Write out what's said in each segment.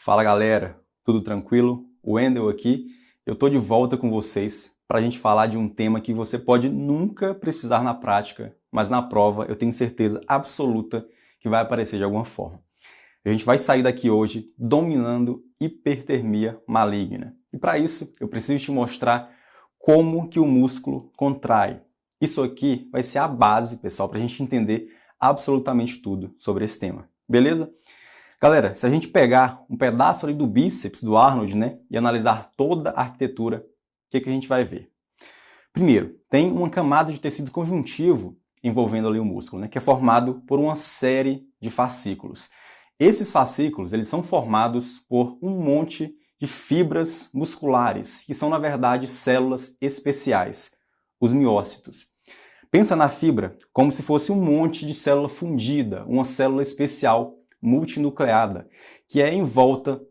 Fala galera, tudo tranquilo? O Wendel aqui. Eu tô de volta com vocês para a gente falar de um tema que você pode nunca precisar na prática, mas na prova eu tenho certeza absoluta que vai aparecer de alguma forma. A gente vai sair daqui hoje dominando hipertermia maligna. E para isso eu preciso te mostrar como que o músculo contrai. Isso aqui vai ser a base, pessoal, para a gente entender absolutamente tudo sobre esse tema. Beleza? Galera, se a gente pegar um pedaço ali do bíceps do Arnold, né, e analisar toda a arquitetura, o que a gente vai ver? Primeiro, tem uma camada de tecido conjuntivo envolvendo ali o músculo, né, que é formado por uma série de fascículos. Esses fascículos, eles são formados por um monte de fibras musculares, que são, na verdade, células especiais, os miócitos. Pensa na fibra como se fosse um monte de célula fundida, uma célula especial multinucleada, que é envolta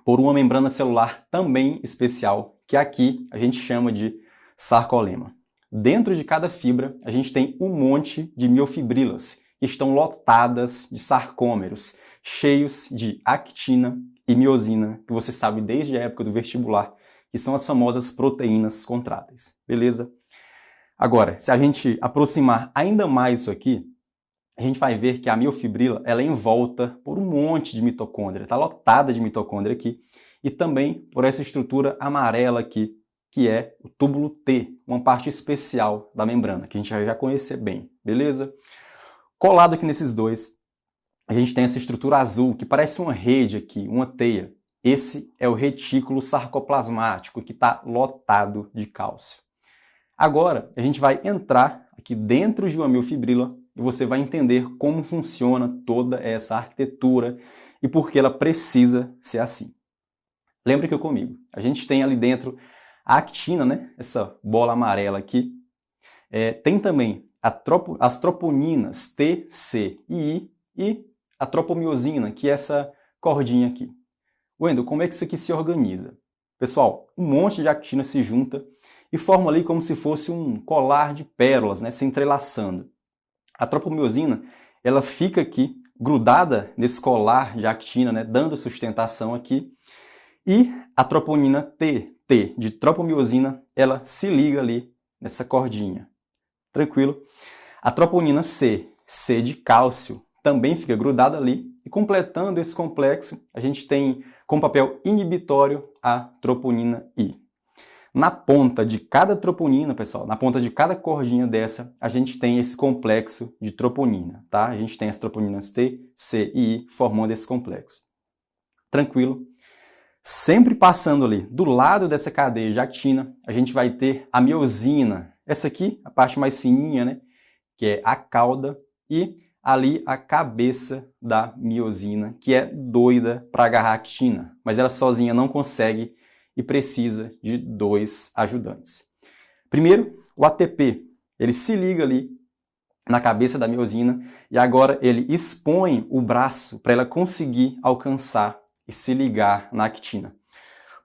por uma membrana celular também especial, que aqui a gente chama de sarcolema. Dentro de cada fibra, a gente tem um monte de miofibrilas, que estão lotadas de sarcômeros, cheios de actina e miosina, que você sabe desde a época do vestibular, que são as famosas proteínas contráteis. Beleza? Agora, se a gente aproximar ainda mais isso aqui, a gente vai ver que a miofibrila ela é envolta por um monte de mitocôndria, está lotada de mitocôndria aqui, e também por essa estrutura amarela aqui, que é o túbulo T, uma parte especial da membrana, que a gente já conhece bem, beleza? Colado aqui nesses dois, a gente tem essa estrutura azul, que parece uma rede aqui, uma teia. Esse é o retículo sarcoplasmático, que está lotado de cálcio. Agora, a gente vai entrar aqui dentro de uma miofibrila e você vai entender como funciona toda essa arquitetura e por que ela precisa ser assim. Lembra que comigo, a gente tem ali dentro a actina, né? Essa bola amarela aqui. Tem também as troponinas T, C e I e a tropomiosina, que é essa cordinha aqui. Wendel, como é que isso aqui se organiza? Pessoal, um monte de actina se junta e forma ali como se fosse um colar de pérolas, né, se entrelaçando. A tropomiosina, ela fica aqui grudada nesse colar de actina, né, dando sustentação aqui. E a troponina T de tropomiosina, ela se liga ali nessa cordinha. Tranquilo? A troponina C de cálcio, também fica grudada ali. E completando esse complexo, a gente tem como papel inibitório a troponina I. Na ponta de cada troponina, pessoal, na ponta de cada cordinha dessa, a gente tem esse complexo de troponina, tá? A gente tem as troponinas T, C e I formando esse complexo. Tranquilo? Sempre passando ali do lado dessa cadeia de actina, a gente vai ter a miosina. Essa aqui, a parte mais fininha, né? Que é a cauda, e ali a cabeça da miosina, que é doida para agarrar a actina, mas ela sozinha não consegue e precisa de dois ajudantes. Primeiro, o ATP, ele se liga ali na cabeça da miosina e agora ele expõe o braço para ela conseguir alcançar e se ligar na actina.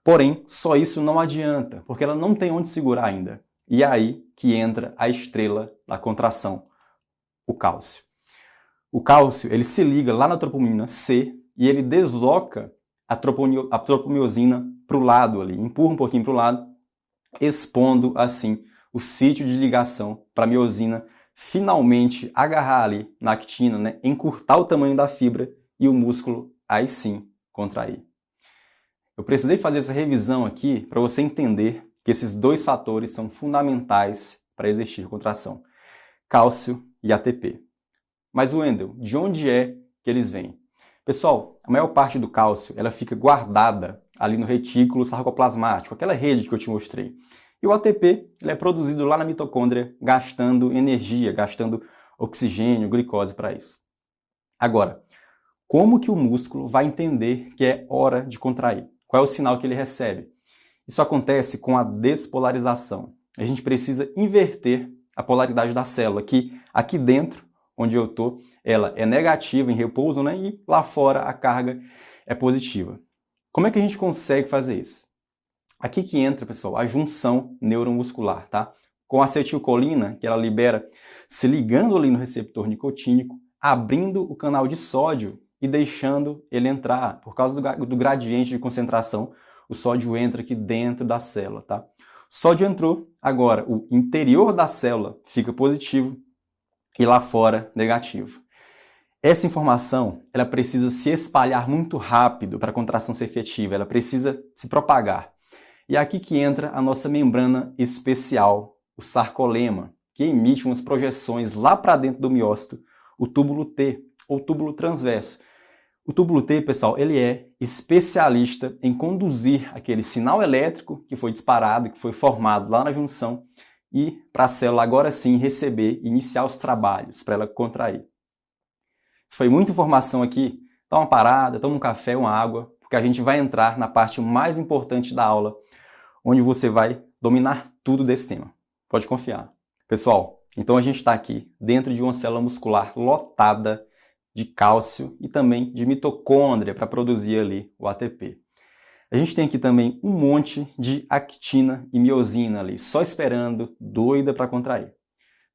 Porém, só isso não adianta, porque ela não tem onde segurar ainda. E é aí que entra a estrela da contração, o cálcio. O cálcio, ele se liga lá na troponina C e ele desloca a tropomiosina para o lado ali, empurra um pouquinho para o lado, expondo assim o sítio de ligação para a miosina finalmente agarrar ali na actina, né, encurtar o tamanho da fibra e o músculo aí sim contrair. Eu precisei fazer essa revisão aqui para você entender que esses dois fatores são fundamentais para existir contração: cálcio e ATP. Mas, Wendel, de onde é que eles vêm? Pessoal, a maior parte do cálcio ela fica guardada ali no retículo sarcoplasmático, aquela rede que eu te mostrei. E o ATP ele é produzido lá na mitocôndria, gastando energia, gastando oxigênio, glicose para isso. Agora, como que o músculo vai entender que é hora de contrair? Qual é o sinal que ele recebe? Isso acontece com a despolarização. A gente precisa inverter a polaridade da célula, que aqui dentro, onde eu estou, ela é negativa em repouso, né? E lá fora a carga é positiva. Como é que a gente consegue fazer isso? Aqui que entra, pessoal, a junção neuromuscular, tá? Com a acetilcolina, que ela libera, se ligando ali no receptor nicotínico, abrindo o canal de sódio e deixando ele entrar. Por causa do gradiente de concentração, o sódio entra aqui dentro da célula, tá? O sódio entrou, agora o interior da célula fica positivo e lá fora negativo. Essa informação, ela precisa se espalhar muito rápido para a contração ser efetiva, ela precisa se propagar. E é aqui que entra a nossa membrana especial, o sarcolema, que emite umas projeções lá para dentro do miócito, o túbulo T, ou túbulo transverso. O túbulo T, pessoal, ele é especialista em conduzir aquele sinal elétrico que foi disparado, que foi formado lá na junção, e para a célula agora sim receber, iniciar os trabalhos para ela contrair. Isso foi muita informação aqui. Dá uma parada, toma um café, uma água, porque a gente vai entrar na parte mais importante da aula, onde você vai dominar tudo desse tema. Pode confiar. Pessoal, então a gente está aqui dentro de uma célula muscular lotada de cálcio e também de mitocôndria para produzir ali o ATP. A gente tem aqui também um monte de actina e miosina ali, só esperando, doida para contrair.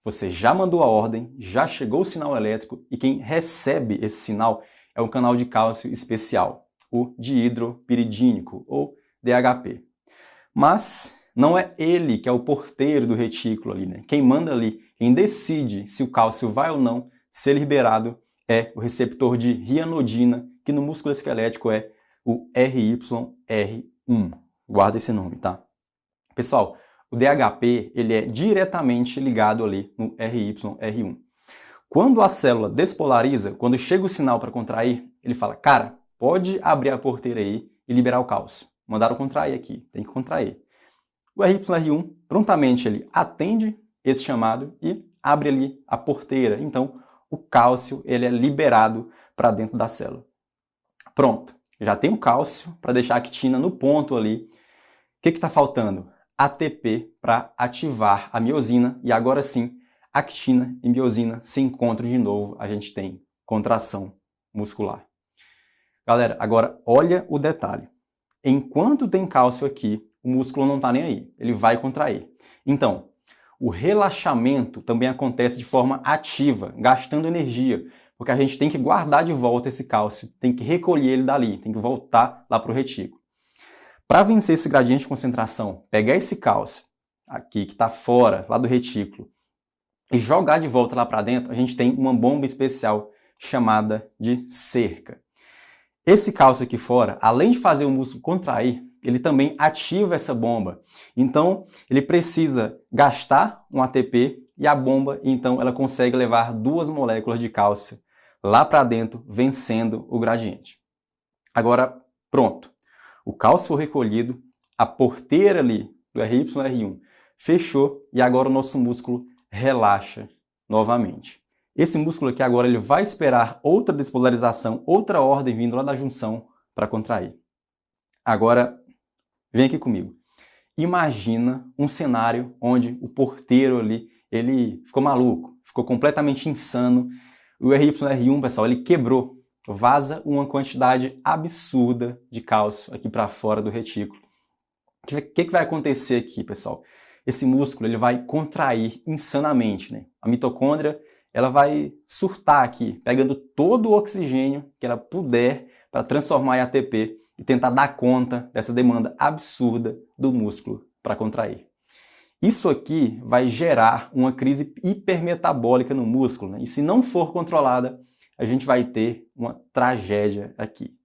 Você já mandou a ordem, já chegou o sinal elétrico e quem recebe esse sinal é um canal de cálcio especial, o dihidropiridínico, ou DHP. Mas não é ele que é o porteiro do retículo ali, né? Quem manda ali, quem decide se o cálcio vai ou não ser liberado é o receptor de rianodina, que no músculo esquelético é o RYR1. Guarda esse nome, tá? Pessoal, o DHP ele é diretamente ligado ali no RYR1. Quando a célula despolariza, quando chega o sinal para contrair, ele fala, cara, pode abrir a porteira aí e liberar o cálcio. Mandaram contrair aqui, tem que contrair. O RYR1, prontamente ele atende esse chamado e abre ali a porteira. Então, o cálcio ele é liberado para dentro da célula. Pronto, já tem o cálcio para deixar a actina no ponto ali. O que está faltando? ATP para ativar a miosina e agora sim, actina e miosina se encontram de novo, a gente tem contração muscular. Galera, agora olha o detalhe. Enquanto tem cálcio aqui, o músculo não está nem aí, ele vai contrair. Então, o relaxamento também acontece de forma ativa, gastando energia, porque a gente tem que guardar de volta esse cálcio, tem que recolher ele dali, tem que voltar lá para o retículo. Para vencer esse gradiente de concentração, pegar esse cálcio aqui que está fora, lá do retículo, e jogar de volta lá para dentro, a gente tem uma bomba especial chamada de cerca. Esse cálcio aqui fora, além de fazer o músculo contrair, ele também ativa essa bomba. Então, ele precisa gastar um ATP e a bomba, então, ela consegue levar 2 moléculas de cálcio lá para dentro, vencendo o gradiente. Agora, pronto. O cálcio foi recolhido, a porteira ali do RYR1 fechou e agora o nosso músculo relaxa novamente. Esse músculo aqui agora ele vai esperar outra despolarização, outra ordem vindo lá da junção para contrair. Agora, vem aqui comigo. Imagina um cenário onde o porteiro ali, ele ficou maluco, ficou completamente insano. O RYR1, pessoal, ele quebrou. Vaza uma quantidade absurda de cálcio aqui para fora do retículo. O que vai acontecer aqui, pessoal? Esse músculo ele vai contrair insanamente, né? A mitocôndria ela vai surtar aqui, pegando todo o oxigênio que ela puder para transformar em ATP e tentar dar conta dessa demanda absurda do músculo para contrair. Isso aqui vai gerar uma crise hipermetabólica no músculo, né? E se não for controlada, a gente vai ter uma tragédia aqui.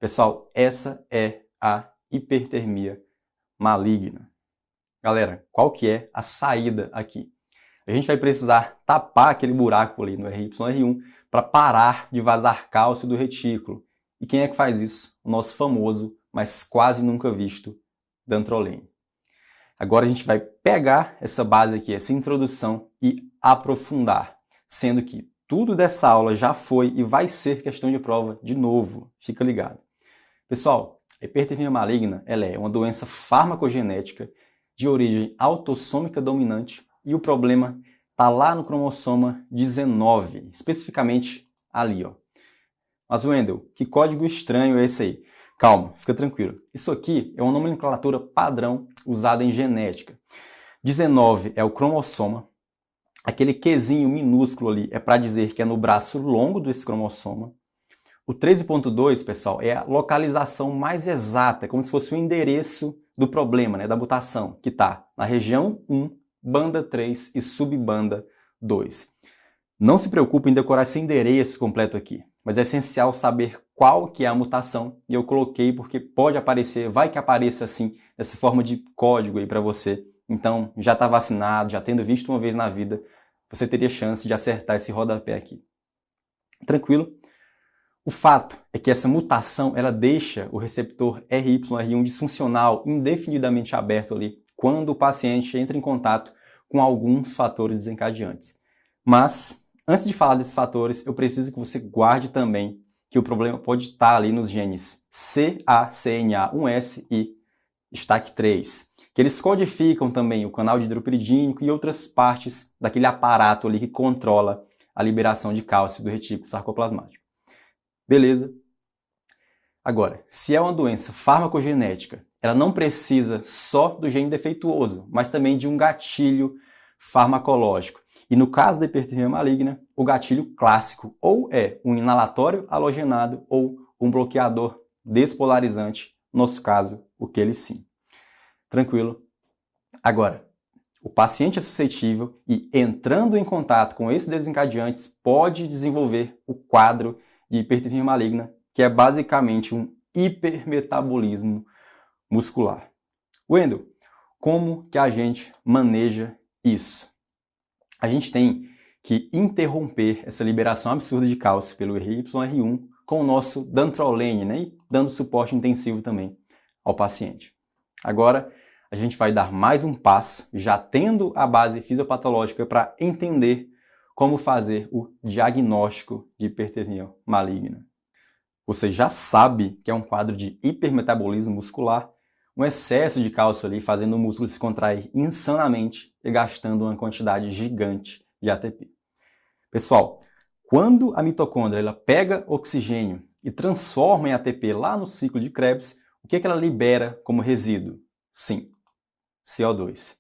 Pessoal, essa é a hipertermia maligna. Galera, qual que é a saída aqui? A gente vai precisar tapar aquele buraco ali no RYR1 para parar de vazar cálcio do retículo. E quem é que faz isso? O nosso famoso, mas quase nunca visto, dantrolene. Agora a gente vai pegar essa base aqui, essa introdução e aprofundar, sendo que tudo dessa aula já foi e vai ser questão de prova de novo. Fica ligado. Pessoal, a hipertermia maligna ela é uma doença farmacogenética de origem autossômica dominante e o problema está lá no cromossoma 19, especificamente ali, ó. Mas, Wendel, que código estranho é esse aí? Calma, fica tranquilo. Isso aqui é uma nomenclatura padrão usada em genética. 19 é o cromossoma. Aquele Qzinho minúsculo ali é para dizer que é no braço longo desse cromossoma. O 13.2, pessoal, é a localização mais exata, como se fosse o endereço do problema, né, da mutação, que está na região 1, banda 3 e subbanda 2. Não se preocupe em decorar esse endereço completo aqui, mas é essencial saber qual que é a mutação, e eu coloquei porque pode aparecer, vai que apareça assim, dessa forma de código aí para você. Então, já está vacinado, já tendo visto uma vez na vida, você teria chance de acertar esse rodapé aqui. Tranquilo? O fato é que essa mutação, ela deixa o receptor RYR1 disfuncional indefinidamente aberto ali, quando o paciente entra em contato com alguns fatores desencadeantes. Mas, antes de falar desses fatores, eu preciso que você guarde também que o problema pode estar ali nos genes CACNA1S e STAC3, que eles codificam também o canal dihidropiridínico e outras partes daquele aparato ali que controla a liberação de cálcio do retículo sarcoplasmático. Beleza? Agora, se é uma doença farmacogenética, ela não precisa só do gene defeituoso, mas também de um gatilho farmacológico. E no caso da hipertermia maligna, o gatilho clássico ou é um inalatório halogenado ou um bloqueador despolarizante, no nosso caso, o Quelicin. Tranquilo? Agora, o paciente é suscetível e, entrando em contato com esses desencadeantes, pode desenvolver o quadro de hipertermia maligna, que é basicamente um hipermetabolismo muscular. Wendel, como que a gente maneja isso? A gente tem que interromper essa liberação absurda de cálcio pelo RYR1 com o nosso dantrolene, né? E dando suporte intensivo também ao paciente. Agora, a gente vai dar mais um passo, já tendo a base fisiopatológica para entender como fazer o diagnóstico de hipertermia maligna. Você já sabe que é um quadro de hipermetabolismo muscular, um excesso de cálcio ali fazendo o músculo se contrair insanamente e gastando uma quantidade gigante de ATP. Pessoal, quando a mitocôndria ela pega oxigênio e transforma em ATP lá no ciclo de Krebs, o que ela libera como resíduo? Sim, CO2.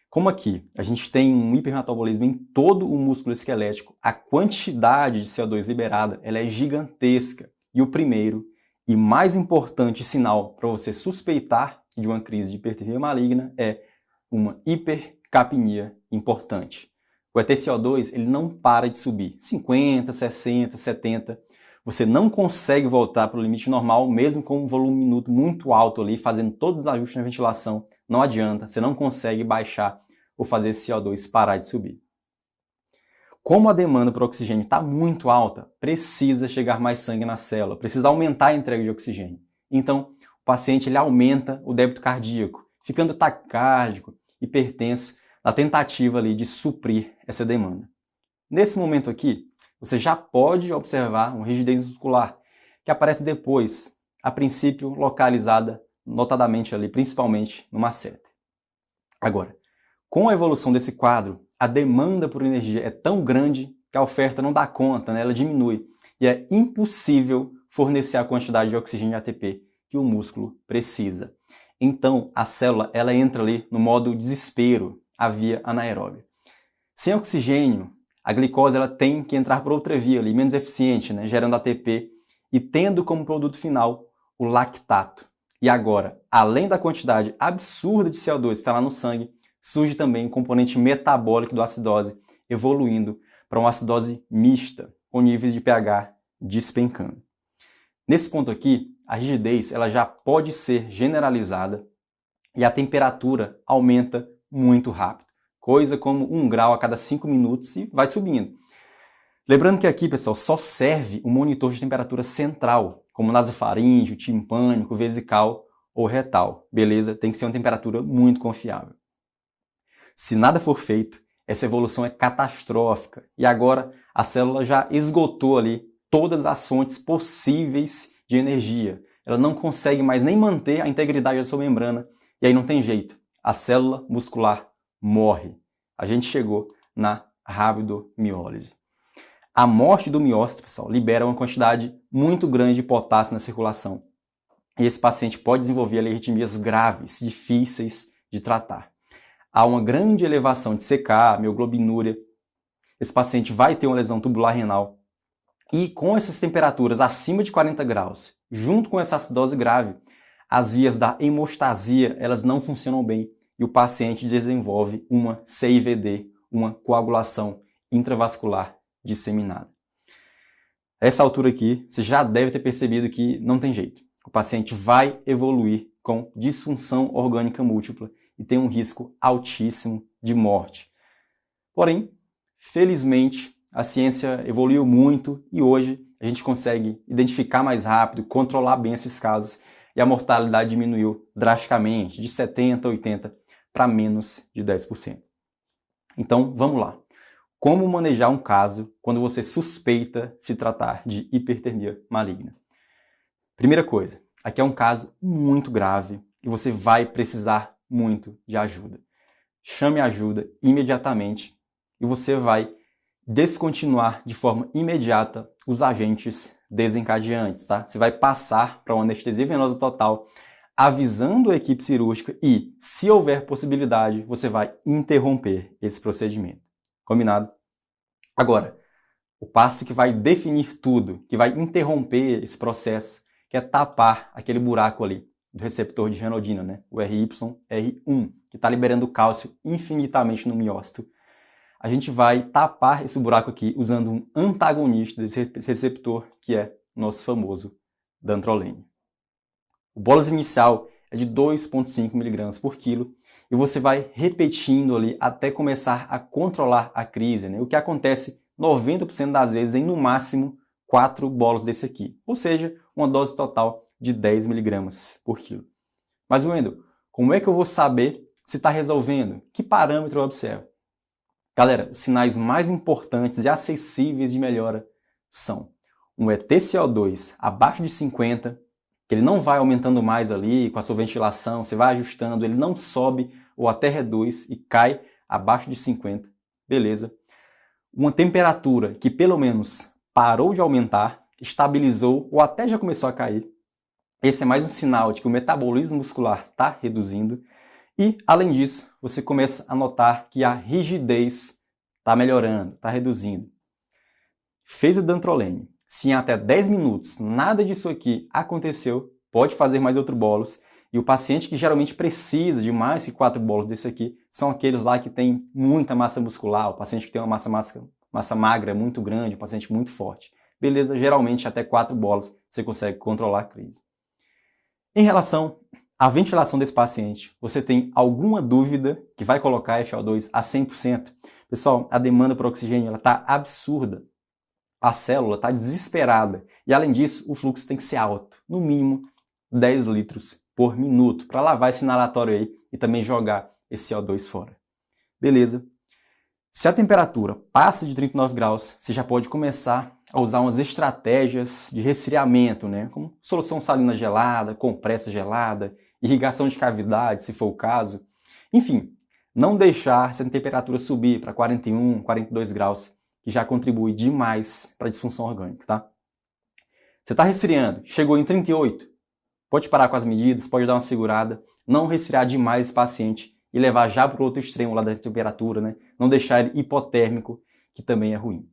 Como aqui a gente tem um hipermetabolismo em todo o músculo esquelético, a quantidade de CO2 liberada ela é gigantesca. E o primeiro e mais importante sinal para você suspeitar de uma crise de hipertermia maligna é uma hipercapnia importante. O ETCO2 ele não para de subir, 50, 60, 70. Você não consegue voltar para o limite normal, mesmo com um volume minuto muito alto ali, fazendo todos os ajustes na ventilação. Não adianta, você não consegue baixar ou fazer esse CO2 parar de subir. Como a demanda por oxigênio está muito alta, precisa chegar mais sangue na célula, precisa aumentar a entrega de oxigênio. Então, o paciente ele aumenta o débito cardíaco, ficando taquicárdico, hipertenso, na tentativa ali de suprir essa demanda. Nesse momento aqui, você já pode observar uma rigidez muscular, que aparece depois, a princípio localizada notadamente ali, principalmente no masseter. Agora, com a evolução desse quadro, a demanda por energia é tão grande que a oferta não dá conta, né? Ela diminui. E é impossível fornecer a quantidade de oxigênio e ATP que o músculo precisa. Então, a célula ela entra ali no modo desespero, a via anaeróbia. Sem oxigênio, a glicose ela tem que entrar por outra via ali, menos eficiente, né? Gerando ATP e tendo como produto final o lactato. E agora, além da quantidade absurda de CO2 que está lá no sangue, surge também o componente metabólico da acidose, evoluindo para uma acidose mista, com níveis de pH despencando. Nesse ponto aqui, a rigidez ela já pode ser generalizada e a temperatura aumenta muito rápido, coisa como 1 grau a cada 5 minutos e vai subindo. Lembrando que aqui, pessoal, só serve o monitor de temperatura central, como nasofaríngeo, timpânico, vesical ou retal, beleza? Tem que ser uma temperatura muito confiável. Se nada for feito, essa evolução é catastrófica e agora a célula já esgotou ali todas as fontes possíveis de energia. Ela não consegue mais nem manter a integridade da sua membrana e aí não tem jeito. A célula muscular morre. A gente chegou na rabdomiólise. A morte do miócito, pessoal, libera uma quantidade muito grande de potássio na circulação. E esse paciente pode desenvolver ali arritmias graves, difíceis de tratar. Há uma grande elevação de CK, mioglobinúria. Esse paciente vai ter uma lesão tubular renal. E com essas temperaturas acima de 40 graus, junto com essa acidose grave, as vias da hemostasia elas não funcionam bem e o paciente desenvolve uma CIVD, uma coagulação intravascular disseminada. Essa altura aqui, você já deve ter percebido que não tem jeito. O paciente vai evoluir com disfunção orgânica múltipla e tem um risco altíssimo de morte. Porém, felizmente, a ciência evoluiu muito e hoje a gente consegue identificar mais rápido, controlar bem esses casos e a mortalidade diminuiu drasticamente, de 70% a 80% para menos de 10%. Então, vamos lá. Como manejar um caso quando você suspeita se tratar de hipertermia maligna? Primeira coisa, aqui é um caso muito grave e você vai precisar muito de ajuda. Chame ajuda imediatamente e você vai descontinuar de forma imediata os agentes desencadeantes, tá? Você vai passar para uma anestesia venosa total, avisando a equipe cirúrgica e, se houver possibilidade, você vai interromper esse procedimento. Combinado? Agora, o passo que vai definir tudo, que vai interromper esse processo, que é tapar aquele buraco ali do receptor de ranodina, né? O RYR1, que está liberando cálcio infinitamente no miócito. A gente vai tapar esse buraco aqui usando um antagonista desse receptor, que é o nosso famoso dantrolene. O bolus inicial é de 2,5 mg por quilo e você vai repetindo ali até começar a controlar a crise, né? O que acontece 90% das vezes em no máximo 4 bolos desse aqui, ou seja, uma dose total de 10 mg por quilo. Mas, Wendel, como é que eu vou saber se está resolvendo? Que parâmetro eu observo? Galera, os sinais mais importantes e acessíveis de melhora são um TCO2 abaixo de 50, que ele não vai aumentando mais ali com a sua ventilação, você vai ajustando, ele não sobe ou até reduz e cai abaixo de 50, beleza. Uma temperatura que pelo menos parou de aumentar, estabilizou ou até já começou a cair. Esse é mais um sinal de que o metabolismo muscular está reduzindo. E, além disso, você começa a notar que a rigidez está melhorando, está reduzindo. Fez o dantrolene. Se em até 10 minutos nada disso aqui aconteceu, pode fazer mais outro bolos. E o paciente que geralmente precisa de mais que 4 bolos desse aqui são aqueles lá que tem muita massa muscular, o paciente que tem uma massa magra muito grande, um paciente muito forte. Beleza, geralmente até 4 bolos você consegue controlar a crise. Em relação à ventilação desse paciente, você tem alguma dúvida que vai colocar FO2 a 100%? Pessoal, a demanda por oxigênio está absurda. A célula está desesperada. E além disso, o fluxo tem que ser alto, no mínimo 10 litros por minuto, para lavar esse inalatório aí e também jogar esse CO2 fora. Beleza? Se a temperatura passa de 39 graus, você já pode começar a usar umas estratégias de resfriamento, né? Como solução salina gelada, compressa gelada, irrigação de cavidade, se for o caso. Enfim, não deixar essa temperatura subir para 41, 42 graus, que já contribui demais para a disfunção orgânica, tá? Você está resfriando, chegou em 38, pode parar com as medidas, pode dar uma segurada, não resfriar demais esse paciente e levar já para o outro extremo lá da temperatura, né? Não deixar ele hipotérmico, que também é ruim.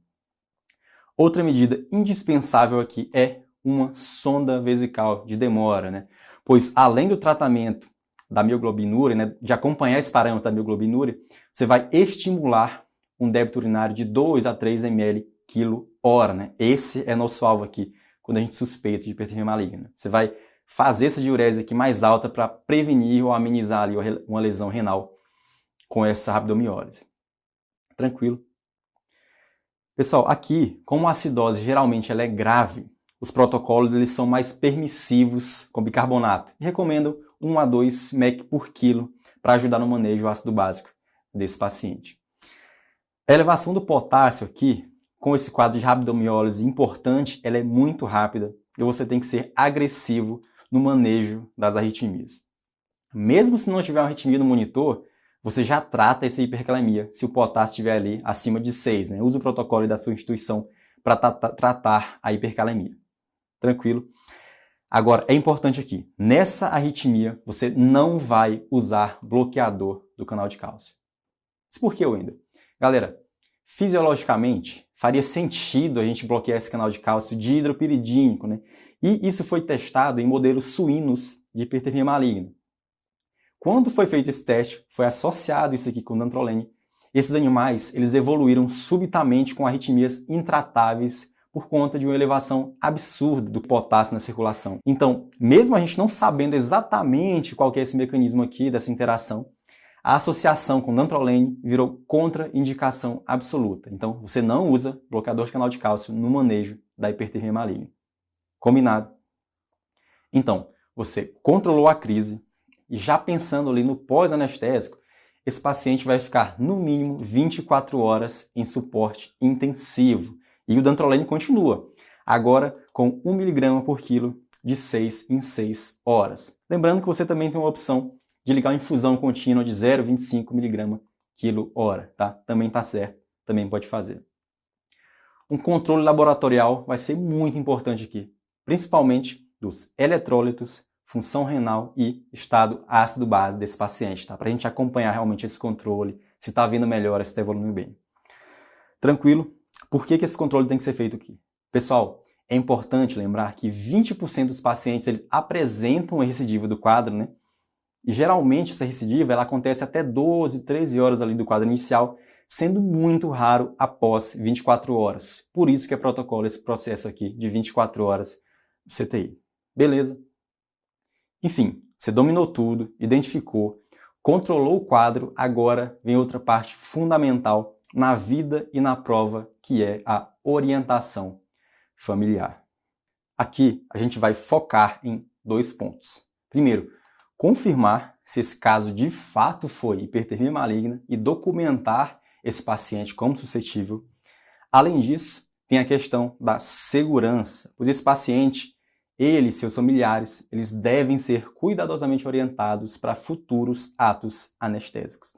Outra medida indispensável aqui é uma sonda vesical de demora, né? Pois além do tratamento da mioglobinúria, né, de acompanhar esse parâmetro da mioglobinúria, você vai estimular um débito urinário de 2 a 3 ml quilo-hora, né? Esse é nosso alvo aqui, quando a gente suspeita de hipertermia maligna. Você vai fazer essa diurese aqui mais alta para prevenir ou amenizar ali uma lesão renal com essa rabdomiólise. Tranquilo? Pessoal, aqui, como a acidose geralmente ela é grave, os protocolos eles são mais permissivos com bicarbonato e recomendam 1 a 2 mEq por quilo para ajudar no manejo do ácido básico desse paciente. A elevação do potássio aqui, com esse quadro de rabdomiólise importante, ela é muito rápida e você tem que ser agressivo no manejo das arritmias. Mesmo se não tiver uma arritmia no monitor, você já trata essa hipercalemia se o potássio estiver ali acima de 6, né? Usa o protocolo da sua instituição para tratar a hipercalemia. Tranquilo? Agora, é importante aqui, nessa arritmia, você não vai usar bloqueador do canal de cálcio. Isso por que, Wendel? Galera, fisiologicamente, faria sentido a gente bloquear esse canal de cálcio dihidropiridínico, né? E isso foi testado em modelos suínos de hipertermia maligna. Quando foi feito esse teste, foi associado isso aqui com dantrolene. Esses animais, eles evoluíram subitamente com arritmias intratáveis por conta de uma elevação absurda do potássio na circulação. Então, mesmo a gente não sabendo exatamente qual que é esse mecanismo aqui dessa interação, a associação com dantrolene virou contraindicação absoluta. Então, você não usa bloqueador de canal de cálcio no manejo da hipertermia maligna. Combinado? Então, você controlou a crise e já pensando ali no pós-anestésico, esse paciente vai ficar no mínimo 24 horas em suporte intensivo. E o dantrolene continua, agora com 1 mg por quilo de 6 em 6 horas. Lembrando que você também tem uma opção de ligar uma infusão contínua de 0,25 mg quilo hora, tá? Também tá certo, também pode fazer. Um controle laboratorial vai ser muito importante aqui, principalmente dos eletrólitos, função renal e estado ácido-base desse paciente, tá? Para a gente acompanhar realmente esse controle, se está havendo melhora, se está evoluindo bem. Tranquilo? Por que esse controle tem que ser feito aqui? Pessoal, é importante lembrar que 20% dos pacientes eles apresentam a recidiva do quadro, né? E geralmente essa recidiva ela acontece até 12, 13 horas ali do quadro inicial, sendo muito raro após 24 horas. Por isso que é protocolo esse processo aqui de 24 horas do CTI. Beleza? Enfim, você dominou tudo, identificou, controlou o quadro, agora vem outra parte fundamental na vida e na prova, que é a orientação familiar. Aqui a gente vai focar em 2 pontos. Primeiro, confirmar se esse caso de fato foi hipertermia maligna e documentar esse paciente como suscetível. Além disso, tem a questão da segurança, pois esse paciente, ele e seus familiares, eles devem ser cuidadosamente orientados para futuros atos anestésicos.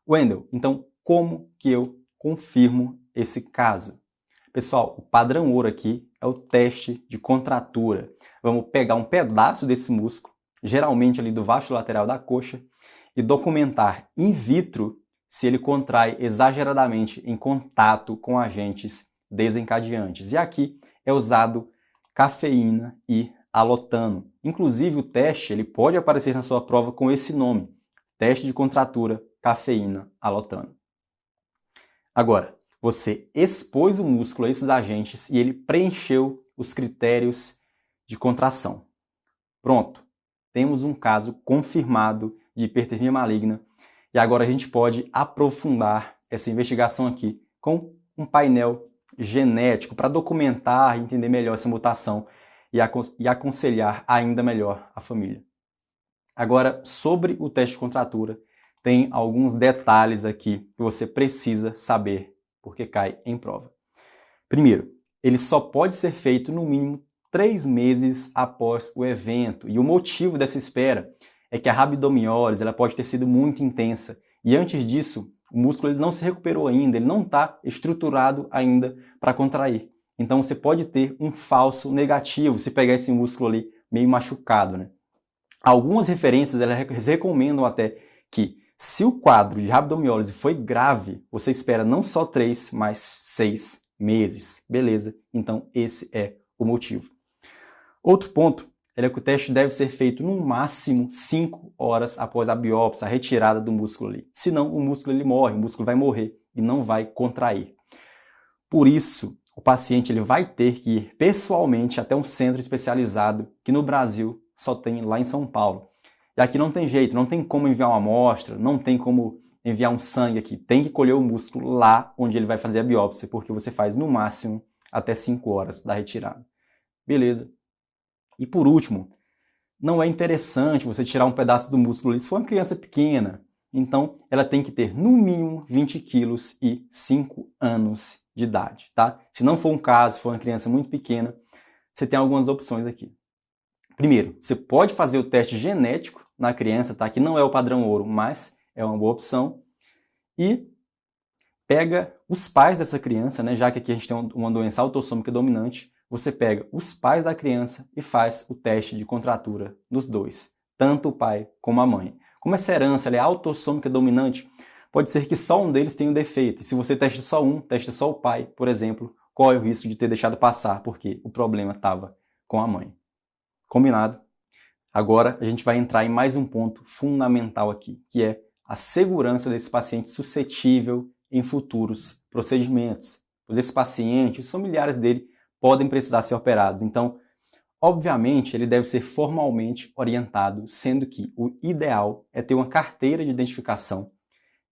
Wendel, então como que eu confirmo esse caso? Pessoal, o padrão ouro aqui é o teste de contratura. Vamos pegar um pedaço desse músculo, geralmente ali do vasto lateral da coxa, e documentar in vitro se ele contrai exageradamente em contato com agentes desencadeantes. E aqui é usado cafeína e alotano. Inclusive o teste ele pode aparecer na sua prova com esse nome, teste de contratura, cafeína, alotano. Agora, você expôs o músculo a esses agentes e ele preencheu os critérios de contração. Pronto, temos um caso confirmado de hipertermia maligna e agora a gente pode aprofundar essa investigação aqui com um painel genético para documentar e entender melhor essa mutação e aconselhar ainda melhor a família. Agora, sobre o teste de contratura, tem alguns detalhes aqui que você precisa saber, porque cai em prova. Primeiro, ele só pode ser feito no mínimo 3 meses após o evento. E o motivo dessa espera é que a rabdomiólise ela pode ter sido muito intensa. E antes disso, o músculo ele não se recuperou ainda, ele não está estruturado ainda para contrair. Então você pode ter um falso negativo se pegar esse músculo ali meio machucado, né? Algumas referências elas recomendam até que se o quadro de rabdomiólise foi grave, você espera não só 3, mas 6 meses. Beleza? Então esse é o motivo. Outro ponto é que o teste deve ser feito no máximo 5 horas após a biópsia, a retirada do músculo ali. Senão o músculo ele morre, o músculo vai morrer e não vai contrair. Por isso, o paciente ele vai ter que ir pessoalmente até um centro especializado que no Brasil só tem lá em São Paulo. E aqui não tem jeito, não tem como enviar uma amostra, não tem como enviar um sangue aqui. Tem que colher o músculo lá onde ele vai fazer a biópsia, porque você faz no máximo até 5 horas da retirada. Beleza. E por último, não é interessante você tirar um pedaço do músculo se for uma criança pequena. Então, ela tem que ter no mínimo 20 quilos e 5 anos de idade, tá? Se não for um caso, se for uma criança muito pequena, você tem algumas opções aqui. Primeiro, você pode fazer o teste genético na criança, tá? Que não é o padrão ouro, mas é uma boa opção. E pega os pais dessa criança, né? Já que aqui a gente tem uma doença autossômica dominante, você pega os pais da criança e faz o teste de contratura nos dois, tanto o pai como a mãe. Como essa herança ela é autossômica dominante, pode ser que só um deles tenha um defeito. E se você testa só um, testa só o pai, por exemplo, corre o risco de ter deixado passar, porque o problema estava com a mãe. Combinado? Agora a gente vai entrar em mais um ponto fundamental aqui, que é a segurança desse paciente suscetível em futuros procedimentos. Pois esse paciente, os familiares dele, podem precisar ser operados. Então, obviamente, ele deve ser formalmente orientado, sendo que o ideal é ter uma carteira de identificação.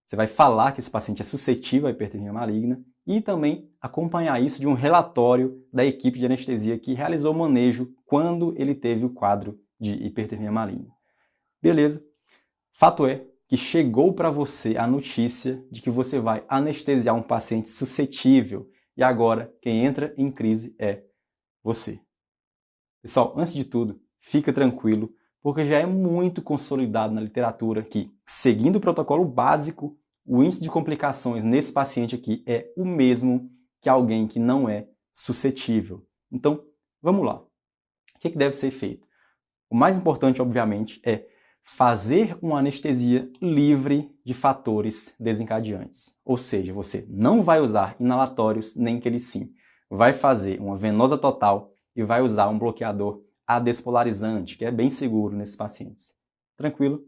Você vai falar que esse paciente é suscetível à hipertermia maligna e também acompanhar isso de um relatório da equipe de anestesia que realizou o manejo quando ele teve o quadro de hipertermia maligna. Beleza? Fato é que chegou para você a notícia de que você vai anestesiar um paciente suscetível e agora quem entra em crise é você. Pessoal, antes de tudo, fica tranquilo, porque já é muito consolidado na literatura que, seguindo o protocolo básico, o índice de complicações nesse paciente aqui é o mesmo que alguém que não é suscetível. Então, vamos lá. O que deve ser feito? O mais importante, obviamente, é fazer uma anestesia livre de fatores desencadeantes. Ou seja, você não vai usar inalatórios nem quelicin. Vai fazer uma venosa total e vai usar um bloqueador adespolarizante, que é bem seguro nesses pacientes. Tranquilo?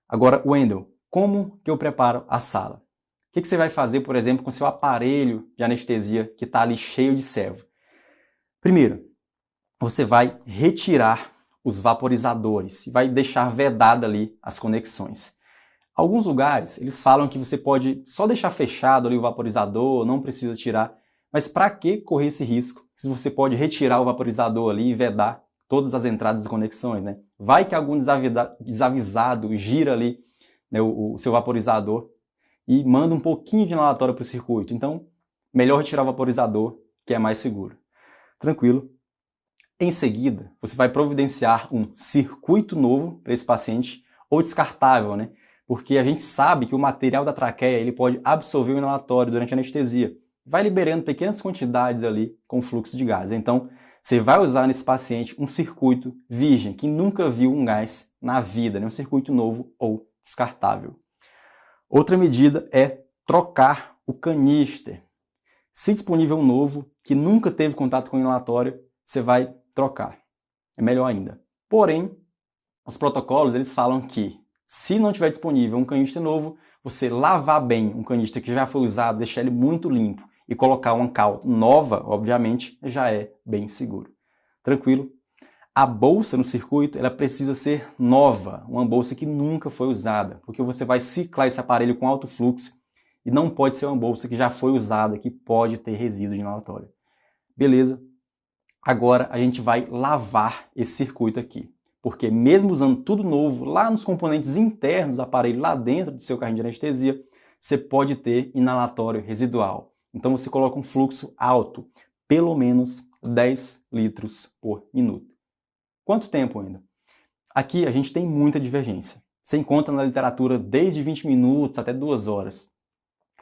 Agora, Wendel, como que eu preparo a sala? O que você vai fazer, por exemplo, com seu aparelho de anestesia que está ali cheio de servo? Primeiro, você vai retirar os vaporizadores e vai deixar vedada ali as conexões. Alguns lugares, eles falam que você pode só deixar fechado ali o vaporizador, não precisa tirar. Mas para que correr esse risco se você pode retirar o vaporizador ali e vedar todas as entradas e conexões, né? Vai que algum desavisado gira ali, né, o seu vaporizador e manda um pouquinho de inalatório para o circuito. Então, melhor retirar o vaporizador, que é mais seguro. Tranquilo? Em seguida, você vai providenciar um circuito novo para esse paciente, ou descartável, né? Porque a gente sabe que o material da traqueia ele pode absorver o inalatório durante a anestesia. Vai liberando pequenas quantidades ali com fluxo de gás. Então, você vai usar nesse paciente um circuito virgem, que nunca viu um gás na vida, né? Um circuito novo ou descartável. Outra medida é trocar o canister. Se disponível um novo, que nunca teve contato com o inalatório, você vai trocar. É melhor ainda. Porém, os protocolos eles falam que se não tiver disponível um canister novo, você lavar bem um canister que já foi usado, deixar ele muito limpo e colocar uma cal nova, obviamente, já é bem seguro. Tranquilo? A bolsa no circuito ela precisa ser nova, uma bolsa que nunca foi usada, porque você vai ciclar esse aparelho com alto fluxo e não pode ser uma bolsa que já foi usada, que pode ter resíduo de inalatório. Beleza? Agora a gente vai lavar esse circuito aqui, porque mesmo usando tudo novo, lá nos componentes internos do aparelho, lá dentro do seu carrinho de anestesia, você pode ter inalatório residual. Então você coloca um fluxo alto, pelo menos 10 litros por minuto. Quanto tempo ainda? Aqui a gente tem muita divergência. Você encontra na literatura desde 20 minutos até 2 horas.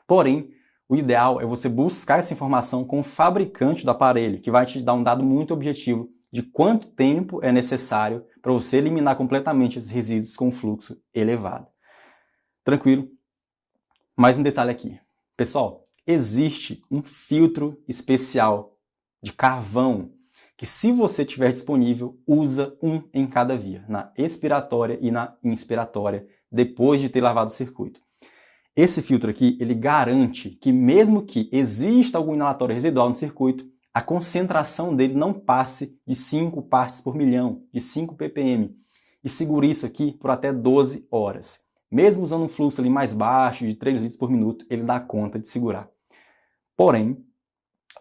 Porém, o ideal é você buscar essa informação com o fabricante do aparelho, que vai te dar um dado muito objetivo de quanto tempo é necessário para você eliminar completamente esses resíduos com fluxo elevado. Tranquilo? Mais um detalhe aqui. Pessoal, existe um filtro especial de carvão que, se você tiver disponível, usa um em cada via, na expiratória e na inspiratória, depois de ter lavado o circuito. Esse filtro aqui, ele garante que mesmo que exista algum inalatório residual no circuito, a concentração dele não passe de 5 partes por milhão, de 5 ppm, e segure isso aqui por até 12 horas. Mesmo usando um fluxo ali mais baixo, de 3 litros por minuto, ele dá conta de segurar. Porém,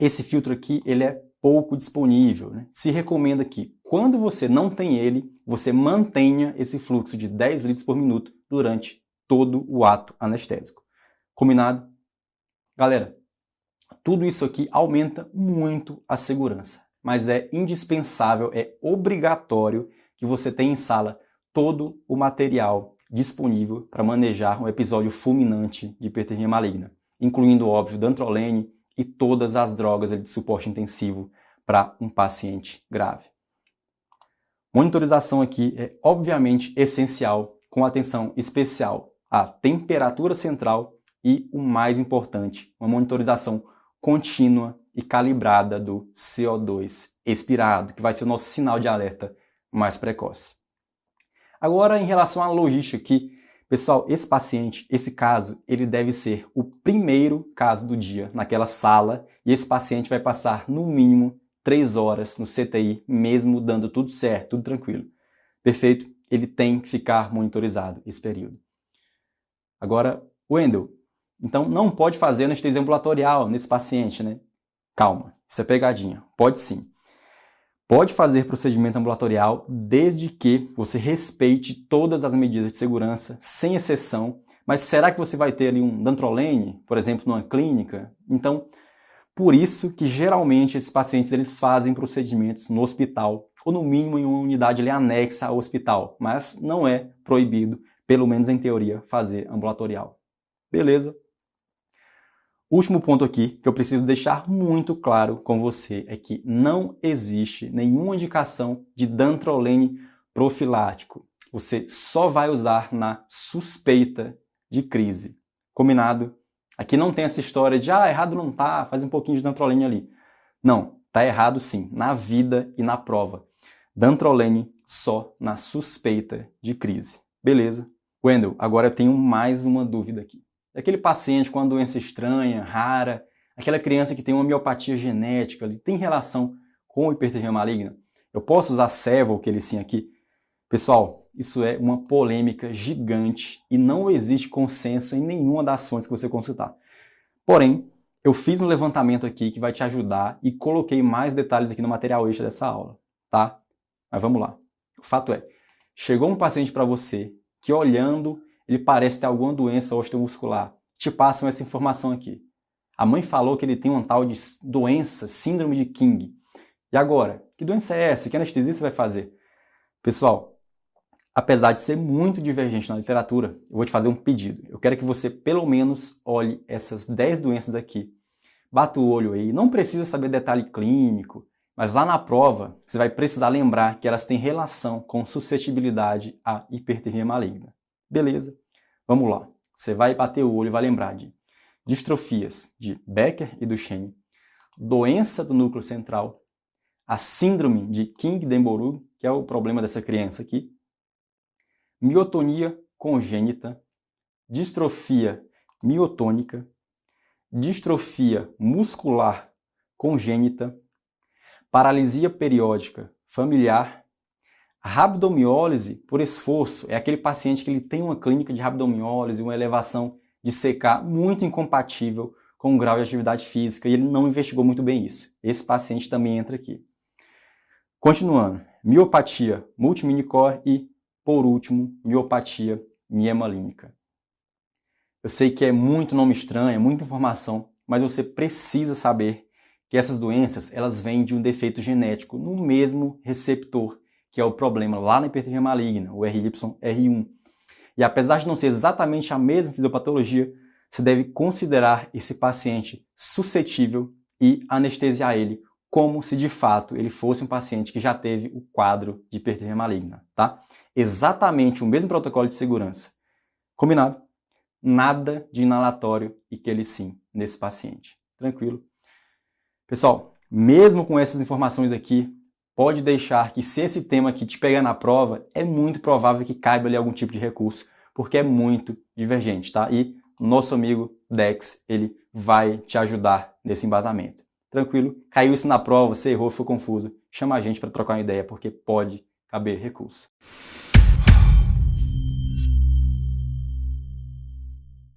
esse filtro aqui, ele é pouco disponível, né? Se recomenda que, quando você não tem ele, você mantenha esse fluxo de 10 litros por minuto durante todo o ato anestésico. Combinado? Galera, tudo isso aqui aumenta muito a segurança, mas é indispensável, é obrigatório que você tenha em sala todo o material disponível para manejar um episódio fulminante de hipertermia maligna, incluindo, óbvio, dantrolene e todas as drogas de suporte intensivo para um paciente grave. Monitorização aqui é obviamente essencial, com atenção especial a temperatura central e, o mais importante, uma monitorização contínua e calibrada do CO2 expirado, que vai ser o nosso sinal de alerta mais precoce. Agora, em relação à logística aqui, pessoal, esse paciente, esse caso, ele deve ser o primeiro caso do dia naquela sala e esse paciente vai passar no mínimo 3 horas no CTI, mesmo dando tudo certo, tudo tranquilo. Perfeito? Ele tem que ficar monitorizado esse período. Agora, Wendel, então não pode fazer anestesia ambulatorial nesse paciente, né? Calma, isso é pegadinha. Pode sim. Pode fazer procedimento ambulatorial desde que você respeite todas as medidas de segurança, sem exceção. Mas será que você vai ter ali um dantrolene, por exemplo, numa clínica? Então, por isso que geralmente esses pacientes eles fazem procedimentos no hospital, ou no mínimo em uma unidade ali anexa ao hospital, mas não é proibido, pelo menos em teoria, fazer ambulatorial. Beleza? Último ponto aqui que eu preciso deixar muito claro com você é que não existe nenhuma indicação de dantrolene profilático. Você só vai usar na suspeita de crise. Combinado? Aqui não tem essa história de errado não tá, faz um pouquinho de dantrolene ali. Não, tá errado sim, na vida e na prova. Dantrolene só na suspeita de crise. Beleza? Wendel, agora eu tenho mais uma dúvida aqui. Aquele paciente com uma doença estranha, rara, aquela criança que tem uma miopatia genética, ele tem relação com hipertermia maligna? Eu posso usar cevolquelicin aqui? Pessoal, isso é uma polêmica gigante e não existe consenso em nenhuma das fontes que você consultar. Porém, eu fiz um levantamento aqui que vai te ajudar e coloquei mais detalhes aqui no material extra dessa aula, tá? Mas vamos lá. O fato é, chegou um paciente para você que olhando ele parece ter alguma doença osteomuscular. Te passam essa informação aqui. A mãe falou que ele tem uma tal de doença, síndrome de King. E agora? Que doença é essa? Que anestesia você vai fazer? Pessoal, apesar de ser muito divergente na literatura, eu vou te fazer um pedido. Eu quero que você, pelo menos, olhe essas 10 doenças aqui. Bata o olho aí. Não precisa saber detalhe clínico, mas lá na prova, você vai precisar lembrar que elas têm relação com suscetibilidade à hipertermia maligna. Beleza? Vamos lá. Você vai bater o olho e vai lembrar de distrofias de Becker e Duchenne, doença do núcleo central, a síndrome de King-Denborough, que é o problema dessa criança aqui, miotonia congênita, distrofia miotônica, distrofia muscular congênita, paralisia periódica familiar, rabdomiólise por esforço. É aquele paciente que ele tem uma clínica de rabdomiólise, uma elevação de CK muito incompatível com o grau de atividade física e ele não investigou muito bem isso. Esse paciente também entra aqui. Continuando, miopatia multiminicor e, por último, miopatia mielínica. Eu sei que é muito nome estranho, é muita informação, mas você precisa saber que essas doenças elas vêm de um defeito genético no mesmo receptor, que é o problema lá na hipertermia maligna, o RYR1. E apesar de não ser exatamente a mesma fisiopatologia, você deve considerar esse paciente suscetível e anestesiar ele como se de fato ele fosse um paciente que já teve o quadro de hipertermia maligna, tá? Exatamente o mesmo protocolo de segurança. Combinado? Nada de inalatório e quelicin nesse paciente. Tranquilo? Pessoal, mesmo com essas informações aqui, pode deixar que se esse tema aqui te pegar na prova, é muito provável que caiba ali algum tipo de recurso, porque é muito divergente, tá? E nosso amigo Dex, ele vai te ajudar nesse embasamento. Tranquilo? Caiu isso na prova, você errou, ficou confuso, chama a gente para trocar uma ideia, porque pode caber recurso.